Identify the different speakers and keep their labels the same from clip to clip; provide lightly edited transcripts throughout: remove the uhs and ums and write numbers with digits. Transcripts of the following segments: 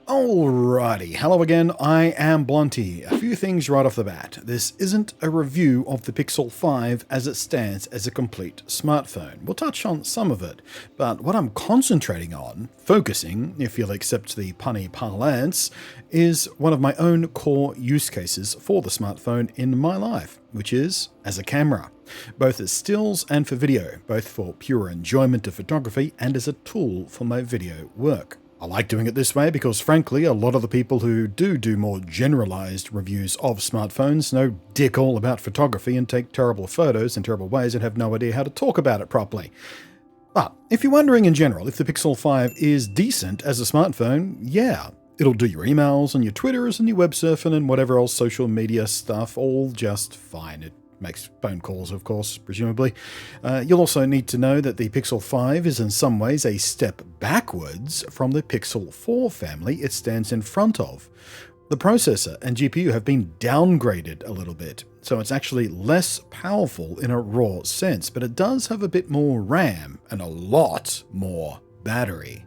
Speaker 1: Alrighty, hello again, I am Blunty. A few things right off the bat. This isn't a review of the Pixel 5 as it stands as a complete smartphone. We'll touch on some of it, but what I'm concentrating on, focusing, if you'll accept the punny parlance, is one of my own core use cases for the smartphone in my life, which is as a camera. Both as stills and for video, both for pure enjoyment of photography and as a tool for my video work. I like doing it this way because, frankly, a lot of the people who do more generalized reviews of smartphones know dick all about photography and take terrible photos in terrible ways and have no idea how to talk about it properly. But if you're wondering in general if the Pixel 5 is decent as a smartphone, yeah. It'll do your emails and your Twitters and your web surfing and whatever else social media stuff all just fine. It makes phone calls, of course, presumably. You'll also need to know that the Pixel 5 is in some ways a step backwards from the Pixel 4 family it stands in front of. The processor and GPU have been downgraded a little bit, so it's actually less powerful in a raw sense, but it does have a bit more RAM and a lot more battery.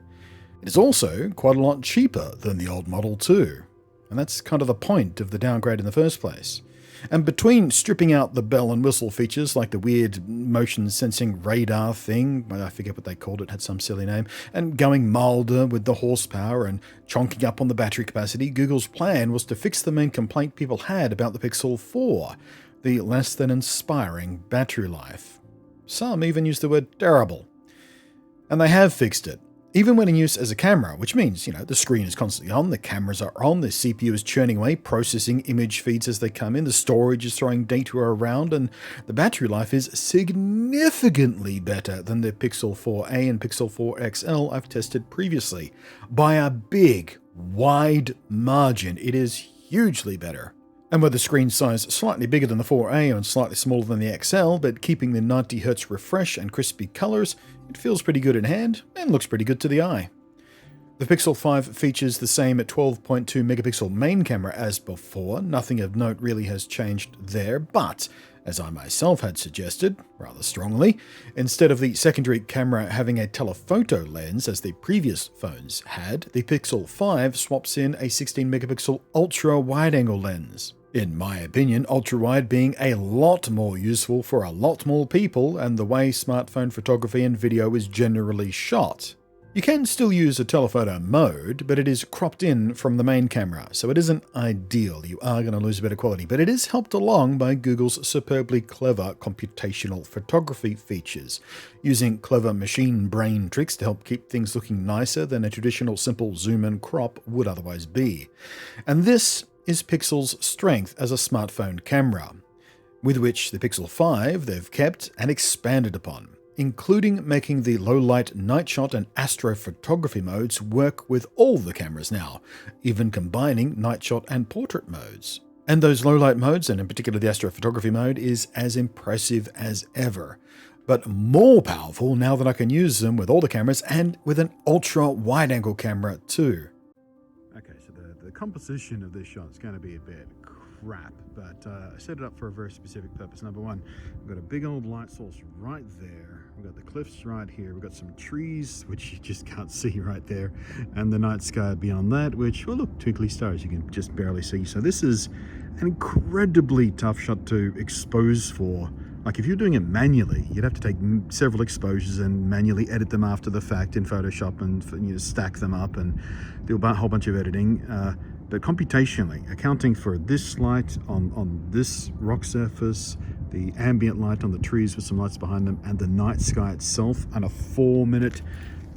Speaker 1: It is also quite a lot cheaper than the old Model 2, and that's kind of the point of the downgrade in the first place. And between stripping out the bell and whistle features like the weird motion sensing radar thing, I forget what they called it, had some silly name, and going milder with the horsepower and chonking up on the battery capacity, Google's plan was to fix the main complaint people had about the Pixel 4, the less than inspiring battery life. Some even used the word terrible. And they have fixed it. Even when in use as a camera, which means, the screen is constantly on, the cameras are on, the CPU is churning away, processing image feeds as they come in, the storage is throwing data around, and the battery life is significantly better than the Pixel 4a and Pixel 4 XL I've tested previously. By a big, wide margin, it is hugely better. And with the screen size slightly bigger than the 4A and slightly smaller than the XL, but keeping the 90Hz refresh and crispy colors, it feels pretty good in hand and looks pretty good to the eye. The Pixel 5 features the same 12.2 megapixel main camera as before. Nothing of note really has changed there, but as I myself had suggested, rather strongly, instead of the secondary camera having a telephoto lens as the previous phones had, the Pixel 5 swaps in a 16 megapixel ultra wide-angle lens. In my opinion, ultra-wide being a lot more useful for a lot more people and the way smartphone photography and video is generally shot. You can still use a telephoto mode, but it is cropped in from the main camera, so it isn't ideal. You are going to lose a bit of quality, but it is helped along by Google's superbly clever computational photography features, using clever machine brain tricks to help keep things looking nicer than a traditional simple zoom and crop would otherwise be. And this is Pixel's strength as a smartphone camera, with which the Pixel 5 they've kept and expanded upon, including making the low-light night shot and astrophotography modes work with all the cameras now, even combining night shot and portrait modes. And those low-light modes, and in particular the astrophotography mode, is as impressive as ever, but more powerful now that I can use them with all the cameras and with an ultra-wide-angle camera too. Okay, so the composition of this shot is going to be a bit crap, but I set it up for a very specific purpose. Number one, we've got a big old light source right there. We've got the cliffs right here. We've got some trees, which you just can't see right there, and the night sky beyond that, which, well, look, twinkly stars you can just barely see. So this is an incredibly tough shot to expose for. Like, if you're doing it manually, you'd have to take several exposures and manually edit them after the fact in Photoshop and stack them up and do a whole bunch of editing. But computationally, accounting for this light on this rock surface, the ambient light on the trees with some lights behind them, and the night sky itself, and a 4-minute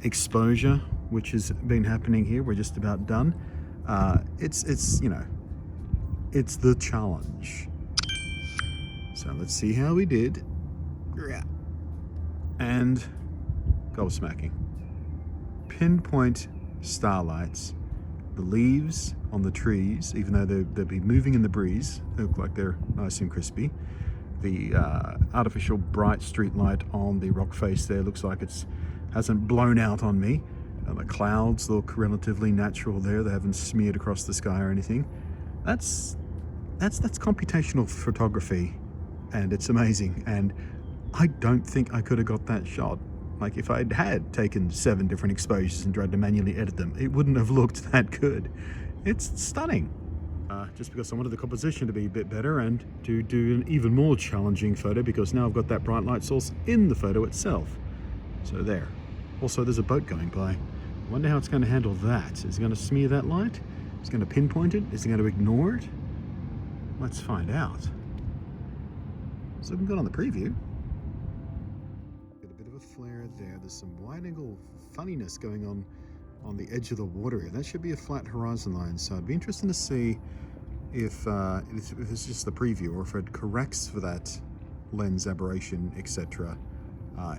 Speaker 1: exposure, which has been happening here, we're just about done. It's the challenge. So let's see how we did. And gobsmacking. Pinpoint starlights. The leaves on the trees, even though they'll be moving in the breeze, they look like they're nice and crispy. The artificial bright street light on the rock face there looks like it hasn't blown out on me. The clouds look relatively natural there. They haven't smeared across the sky or anything. That's computational photography, and it's amazing. And I don't think I could have got that shot Like if I'd had taken 7 different exposures and tried to manually edit them, it wouldn't have looked that good. It's stunning. Just because I wanted the composition to be a bit better and to do an even more challenging photo, because now I've got that bright light source in the photo itself. So there. Also, there's a boat going by. I wonder how it's going to handle that. Is it going to smear that light? Is it going to pinpoint it? Is it going to ignore it? Let's find out. It's looking good on the preview. Got a bit of a flare there. There's some wide angle funniness going on the edge of the water here. That should be a flat horizon line, so it'd be interesting to see if it's just the preview or if it corrects for that lens aberration, etc.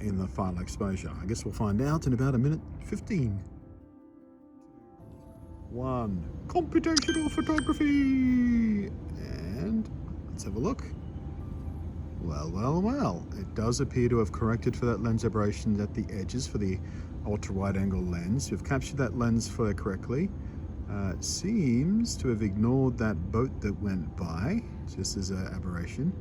Speaker 1: In the final exposure. I guess we'll find out in about a minute 15. 1. Computational photography! And let's have a look. Well. It does appear to have corrected for that lens aberration at the edges for the ultra-wide angle lens. We've captured that lens flare correctly. It seems to have ignored that boat that went by, just as an aberration.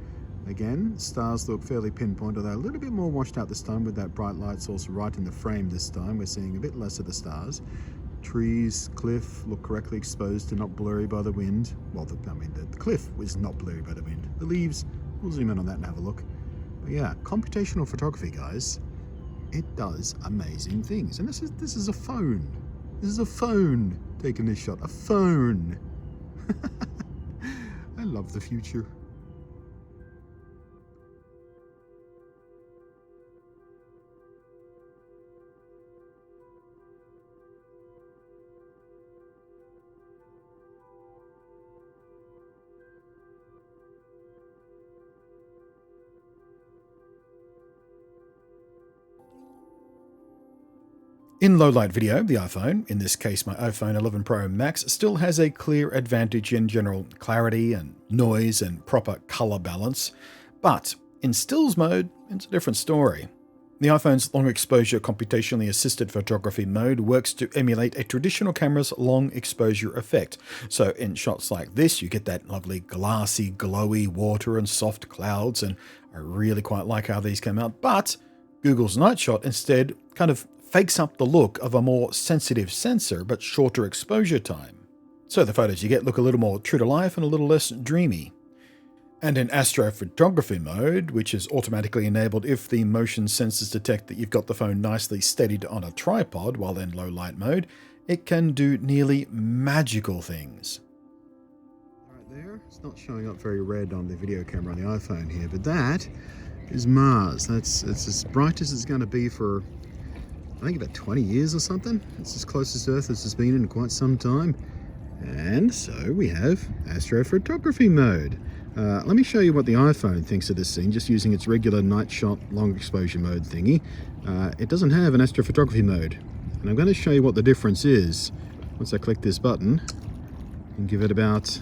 Speaker 1: Again, stars look fairly pinpoint, although a little bit more washed out this time with that bright light source right in the frame this time. We're seeing a bit less of the stars. Trees, cliff look correctly exposed and not blurry by the wind. Well, the cliff was not blurry by the wind. The leaves, we'll zoom in on that and have a look. But yeah, computational photography, guys, it does amazing things. And this is a phone. This is a phone taking this shot. A phone. I love the future. In low-light video, the iPhone, in this case my iPhone 11 Pro Max, still has a clear advantage in general clarity and noise and proper color balance, but in stills mode, it's a different story. The iPhone's long exposure computationally assisted photography mode works to emulate a traditional camera's long exposure effect. So in shots like this, you get that lovely glassy, glowy water and soft clouds, and I really quite like how these came out, but Google's Night Shot instead kind of fakes up the look of a more sensitive sensor but shorter exposure time. So the photos you get look a little more true to life and a little less dreamy. And in astrophotography mode, which is automatically enabled if the motion sensors detect that you've got the phone nicely steadied on a tripod while in low light mode, it can do nearly magical things. Right there, it's not showing up very red on the video camera on the iPhone here, but that is Mars. It's as bright as it's going to be for I think about 20 years or something. It's as close as Earth as it's been in quite some time. And so we have astrophotography mode. Let me show you what the iPhone thinks of this scene, just using its regular night shot long exposure mode thingy. It doesn't have an astrophotography mode. And I'm going to show you what the difference is once I click this button and give it about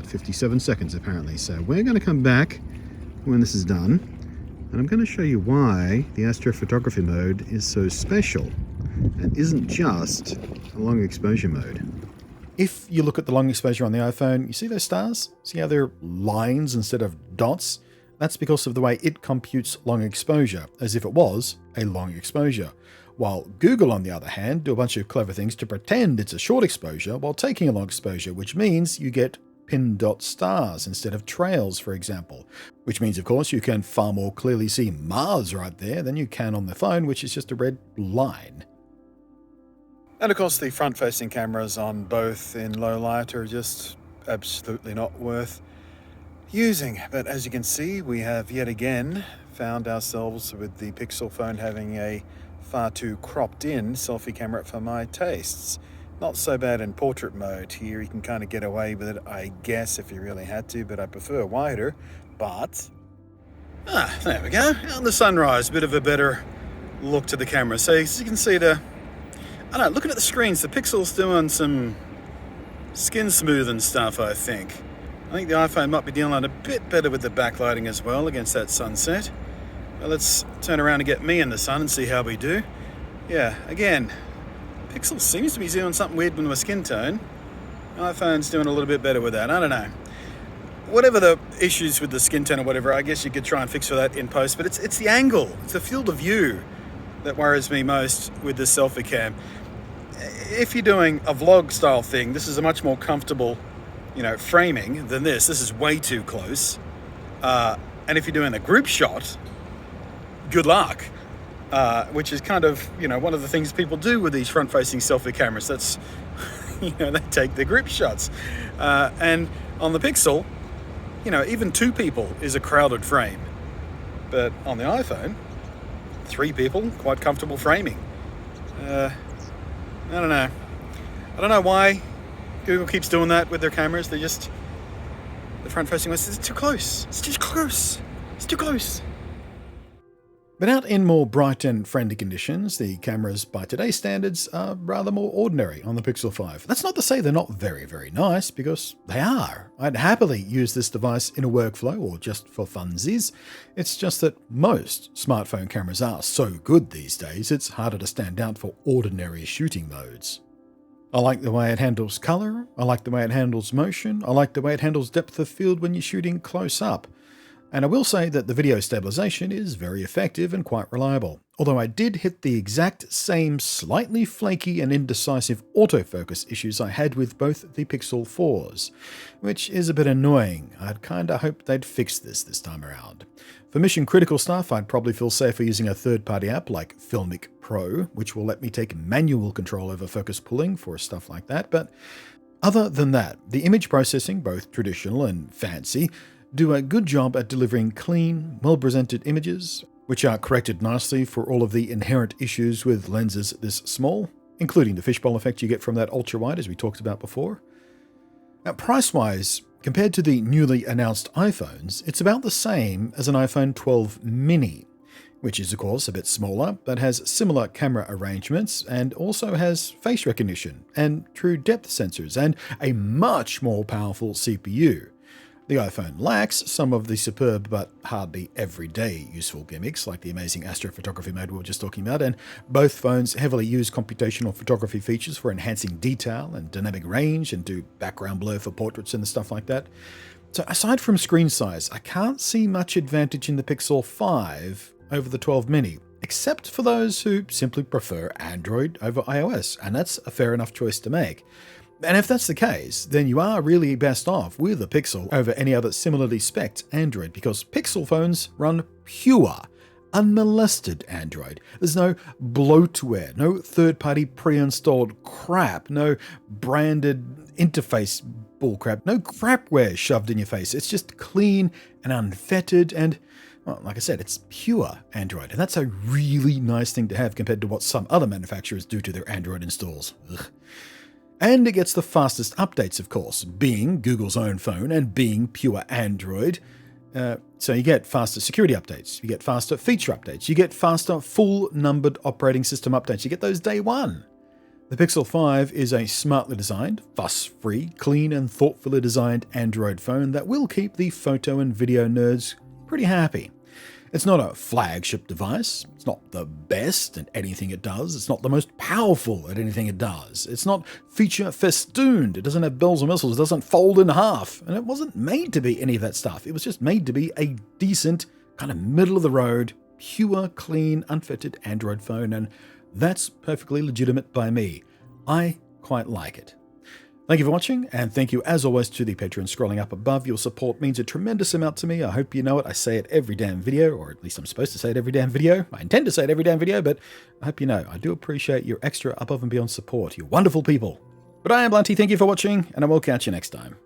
Speaker 1: 57 seconds apparently. So we're going to come back when this is done. And I'm going to show you why the astrophotography mode is so special and isn't just a long exposure mode. If you look at the long exposure on the iPhone, you see those stars? See how they're lines instead of dots? That's because of the way it computes long exposure, as if it was a long exposure. While Google, on the other hand, do a bunch of clever things to pretend it's a short exposure while taking a long exposure, which means you get pin dot stars instead of trails, for example, which means, of course, you can far more clearly see Mars right there than you can on the phone, which is just a red line. And of course, the front-facing cameras on both in low light are just absolutely not worth using. But as you can see, we have yet again found ourselves with the Pixel phone having a far too cropped-in selfie camera for my tastes. Not so bad in portrait mode. Here you can kind of get away with it, I guess, if you really had to, but I prefer wider. But there we go. On the sunrise, a bit of a better look to the camera. So as you can see looking at the screens, the Pixel's doing some skin smoothing stuff, I think. I think the iPhone might be dealing a bit better with the backlighting as well against that sunset. Well, let's turn around and get me in the sun and see how we do. Yeah, again, Pixel seems to be doing something weird with my skin tone. iPhone's doing a little bit better with that. I don't know. Whatever the issues with the skin tone or whatever, I guess you could try and fix for that in post, but it's the angle. It's the field of view. that worries me most with this selfie cam. If you're doing a vlog style thing, this is a much more comfortable, framing than this. This is way too close. And if you're doing a group shot, good luck. Which is kind of, one of the things people do with these front-facing selfie cameras. That's, they take the group shots. And on the Pixel, even 2 people is a crowded frame. But on the iPhone, 3 people, quite comfortable framing. I don't know. I don't know why Google keeps doing that with their cameras. The front-facing ones, it's too close. It's too close. It's too close. But out in more bright and friendly conditions, the cameras by today's standards are rather more ordinary on the Pixel 5. That's not to say they're not very, very nice, because they are. I'd happily use this device in a workflow or just for funsies. It's just that most smartphone cameras are so good these days, it's harder to stand out for ordinary shooting modes. I like the way it handles color, I like the way it handles motion, I like the way it handles depth of field when you're shooting close up. And I will say that the video stabilization is very effective and quite reliable, although I did hit the exact same slightly flaky and indecisive autofocus issues I had with both the Pixel 4s, which is a bit annoying. I'd kinda hoped they'd fix this time around. For mission critical stuff, I'd probably feel safer using a third-party app like Filmic Pro, which will let me take manual control over focus pulling for stuff like that, but other than that, the image processing, both traditional and fancy, do a good job at delivering clean, well-presented images, which are corrected nicely for all of the inherent issues with lenses this small, including the fishbowl effect you get from that ultra-wide as we talked about before. Now, price-wise, compared to the newly announced iPhones, it's about the same as an iPhone 12 mini, which is of course a bit smaller, but has similar camera arrangements and also has face recognition and true depth sensors and a much more powerful CPU. The iPhone lacks some of the superb but hardly everyday useful gimmicks like the amazing astrophotography mode we were just talking about, and both phones heavily use computational photography features for enhancing detail and dynamic range and do background blur for portraits and stuff like that. So aside from screen size, I can't see much advantage in the Pixel 5 over the 12 mini, except for those who simply prefer Android over iOS, and that's a fair enough choice to make. And if that's the case, then you are really best off with a Pixel over any other similarly spec'd Android, because Pixel phones run pure, unmolested Android. There's no bloatware, no third-party pre-installed crap, no branded interface bullcrap, no crapware shoved in your face. It's just clean and unfettered and, well, like I said, it's pure Android. And that's a really nice thing to have compared to what some other manufacturers do to their Android installs. Ugh. And it gets the fastest updates, of course, being Google's own phone and being pure Android. So you get faster security updates, you get faster feature updates, you get faster full-numbered operating system updates. You get those day one. The Pixel 5 is a smartly designed, fuss-free, clean and thoughtfully designed Android phone that will keep the photo and video nerds pretty happy. It's not a flagship device, it's not the best at anything it does, it's not the most powerful at anything it does, it's not feature festooned, it doesn't have bells and whistles, it doesn't fold in half, and it wasn't made to be any of that stuff. It was just made to be a decent, kind of middle-of-the-road, pure, clean, unfettered Android phone, and that's perfectly legitimate by me. I quite like it. Thank you for watching, and thank you as always to the patrons scrolling up above. Your support means a tremendous amount to me. I hope you know it. I say it every damn video, or at least I'm supposed to say it every damn video. I intend to say it every damn video, but I hope you know I do appreciate your extra above and beyond support. You're wonderful people. But I am Blunty, thank you for watching, and I will catch you next time.